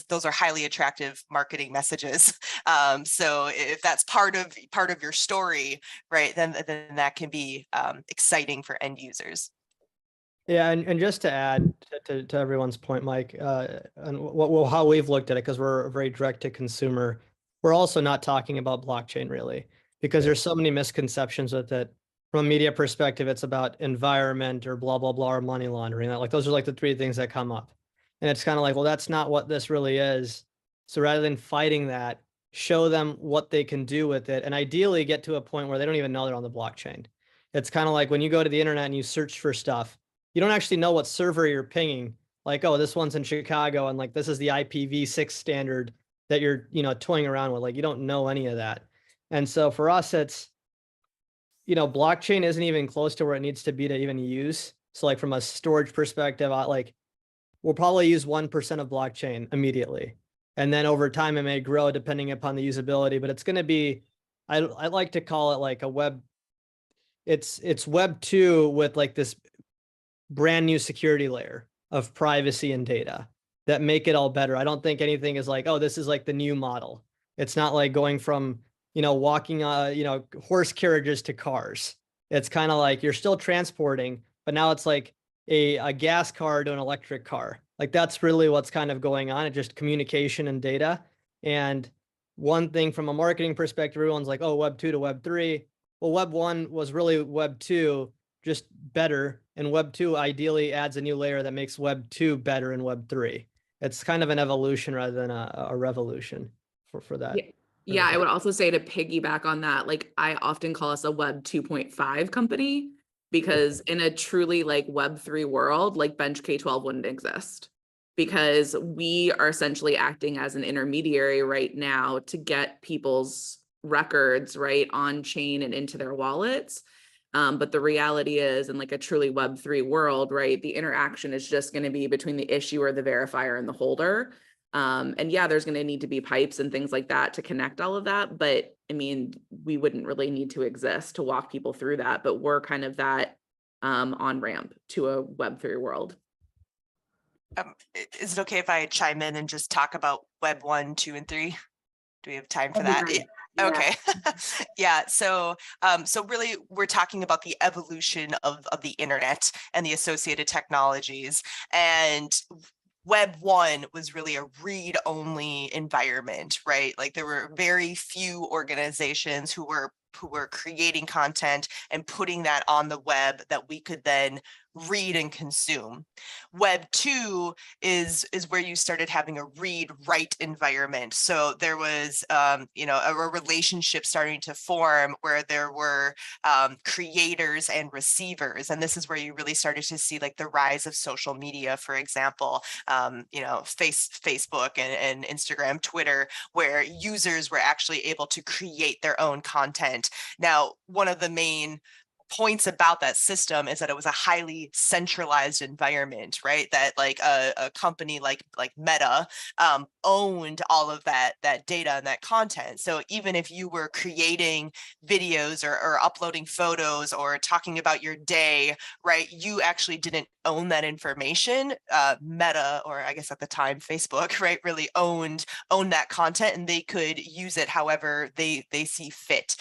S6: those are highly attractive marketing messages. So if that's part of your story, right, then that can be exciting for end users.
S5: Yeah, and just to add to everyone's point, Mike, and how we've looked at it, because we're very direct to consumer. We're also not talking about blockchain really, because there's so many misconceptions with it. From a media perspective, it's about environment or blah, blah, blah, or money laundering. Like those are like the three things that come up. And it's kind of like, well, that's not what this really is. So rather than fighting that, show them what they can do with it, and ideally get to a point where they don't even know they're on the blockchain. It's kind of like when you go to the internet and you search for stuff, you don't actually know what server you're pinging. Like, oh, this one's in Chicago, and like this is the IPv6 standard that you're, toying around with. Like, you don't know any of that. And so for us, it's, blockchain isn't even close to where it needs to be to even use. So like from a storage perspective, we'll probably use 1% of blockchain immediately. And then over time, it may grow depending upon the usability, but it's going to be, I like to call it like a web. It's Web 2 with like this brand new security layer of privacy and data that make it all better. I don't think anything is like, oh, this is like the new model. It's not like going from, walking, horse carriages to cars. It's kind of like you're still transporting, but now it's like a gas car to an electric car. Like that's really what's kind of going on. It's just communication and data. And one thing from a marketing perspective, everyone's like, oh, Web 2 to Web 3. Well, Web 1 was really Web 2, just better. And Web 2 ideally adds a new layer that makes Web 2 better in Web 3. It's kind of an evolution rather than a revolution for that.
S3: Yeah, I would also say, to piggyback on that, like I often call us a Web 2.5 company, because in a truly like Web 3 world, like Bench K-12 wouldn't exist, because we are essentially acting as an intermediary right now to get people's records right on chain and into their wallets. But the reality is, in like a truly Web 3 world, right, the interaction is just going to be between the issuer, the verifier, and the holder. And yeah, there's going to need to be pipes and things like that to connect all of that. But I mean, we wouldn't really need to exist to walk people through that. But we're kind of that on-ramp to a Web 3 world.
S6: Is it okay if I chime in and just talk about Web 1, 2, and 3? Do we have time for that?
S1: Yeah.
S6: Okay. Yeah. So really, we're talking about the evolution of the internet and the associated technologies. And Web 1 was really a read-only environment, right? Like there were very few organizations who were creating content and putting that on the web that we could then read and consume. Web 2 is where you started having a read-write environment. So there was, a relationship starting to form where there were creators and receivers. And this is where you really started to see like the rise of social media, for example, Facebook and Instagram, Twitter, where users were actually able to create their own content. Now, one of the main points about that system is that it was a highly centralized environment, right? That like a company like Meta owned all of that data and that content. So even if you were creating videos or uploading photos or talking about your day, right, you actually didn't own that information. Meta, or I guess at the time Facebook, right, really owned that content, and they could use it however they see fit.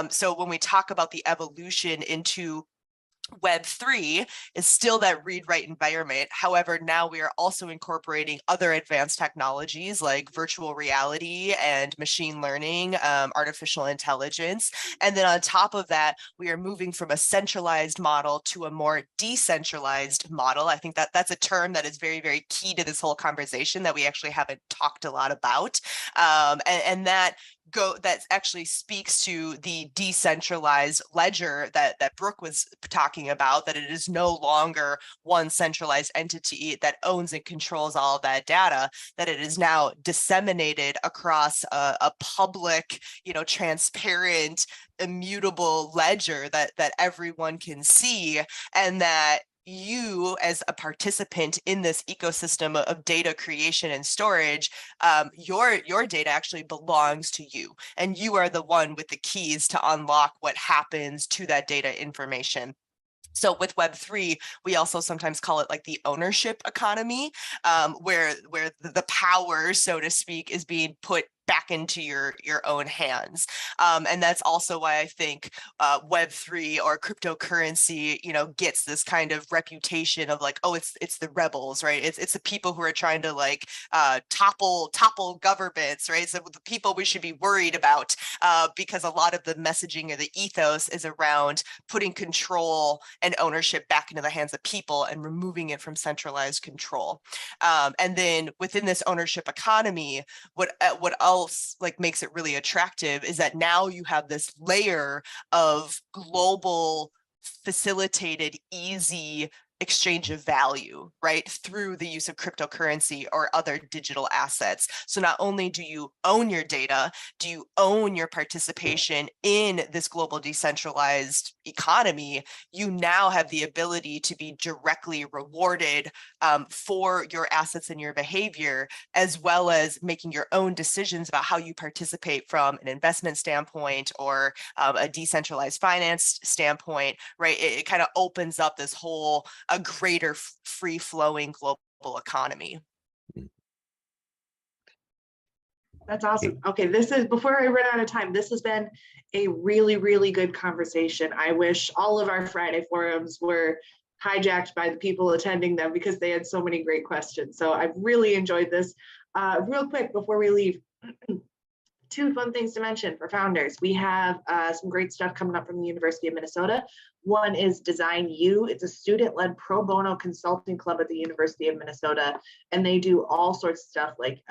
S6: So when we talk about the evolution into Web 3 is still that read-write environment. However, now we are also incorporating other advanced technologies like virtual reality and machine learning, artificial intelligence. And then on top of that, we are moving from a centralized model to a more decentralized model. I think that's a term that is very, very key to this whole conversation that we actually haven't talked a lot about. And that actually speaks to the decentralized ledger that Brooke was talking about, that it is no longer one centralized entity that owns and controls all of that data, that it is now disseminated across a public, transparent, immutable ledger that everyone can see, and that you as a participant in this ecosystem of data creation and storage, your data actually belongs to you, and you are the one with the keys to unlock what happens to that data information. So with Web 3, we also sometimes call it like the ownership economy, where the power, so to speak, is being put back into your own hands. And that's also why I think Web3 or cryptocurrency, gets this kind of reputation of like, oh, it's the rebels, right? It's the people who are trying to like topple governments, right? So the people we should be worried about, because a lot of the messaging or the ethos is around putting control and ownership back into the hands of people and removing it from centralized control. And then within this ownership economy, what else like makes it really attractive is that now you have this layer of global facilitated easy exchange of value, right, through the use of cryptocurrency or other digital assets. So not only do you own your data, do you own your participation in this global decentralized economy, you now have the ability to be directly rewarded for your assets and your behavior, as well as making your own decisions about how you participate from an investment standpoint or a decentralized finance standpoint, right? It kind of opens up this whole a greater free-flowing global economy.
S1: That's awesome. Okay, this is, before I run out of time, this has been a really, really good conversation. I wish all of our Friday forums were hijacked by the people attending them because they had so many great questions. So I've really enjoyed this. Real quick, before we leave, two fun things to mention for founders. We have some great stuff coming up from the University of Minnesota. One is Design U. It's a student-led pro bono consulting club at the University of Minnesota, and they do all sorts of stuff like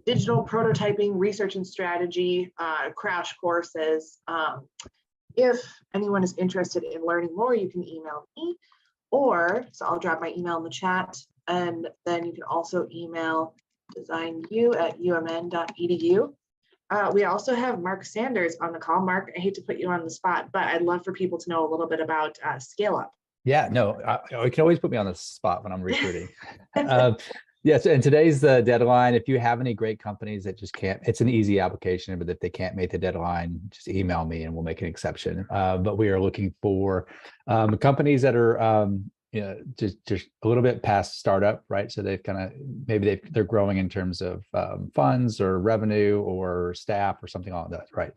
S1: digital prototyping, research and strategy, crash courses. If anyone is interested in learning more, you can email me, so I'll drop my email in the chat, and then you can also email designu@umn.edu. We also have Mark Sanders on the call. Mark, I hate to put you on the spot, but I'd love for people to know a little bit about Scale Up.
S9: Yeah, no, you can always put me on the spot when I'm recruiting. Yes, and today's the deadline. If you have any great companies that just can't, it's an easy application, but if they can't make the deadline, just email me and we'll make an exception. But we are looking for companies that are just a little bit past startup, right? So they've kind of, maybe they're growing in terms of funds or revenue or staff or something like that, right?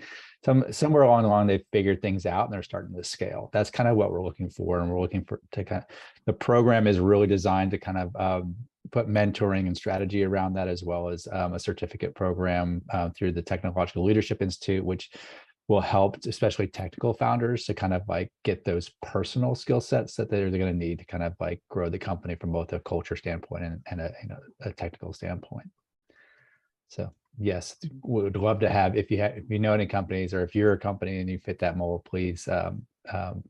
S9: Somewhere along the line, they've figured things out and they're starting to scale. That's kind of what we're looking for. And we're looking for to kind of, the program is really designed to kind of put mentoring and strategy around that, as well as a certificate program through the Technological Leadership Institute, which will help especially technical founders to kind of like get those personal skill sets that they're going to need to kind of like grow the company from both a culture standpoint and a technical standpoint. So yes, would love to have, if you know any companies, or if you're a company and you fit that mold, please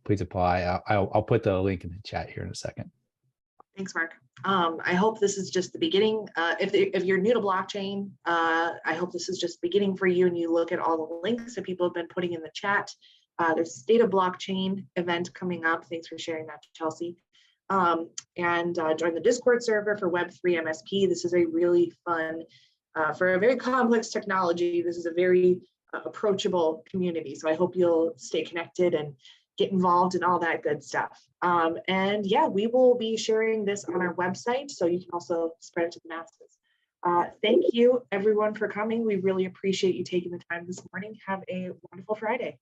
S9: apply. I'll put the link in the chat here in a second.
S1: Thanks, Mark. I hope this is just the beginning. If you're new to blockchain, I hope this is just the beginning for you, and you look at all the links that people have been putting in the chat. There's a State of Blockchain event coming up. Thanks for sharing that, Chelsea. And join the Discord server for Web3 MSP. This is a really fun, for a very complex technology, this is a very approachable community. So I hope you'll stay connected and get involved in all that good stuff. And yeah, we will be sharing this on our website, so you can also spread it to the masses. Thank you everyone for coming. We really appreciate you taking the time this morning. Have a wonderful Friday.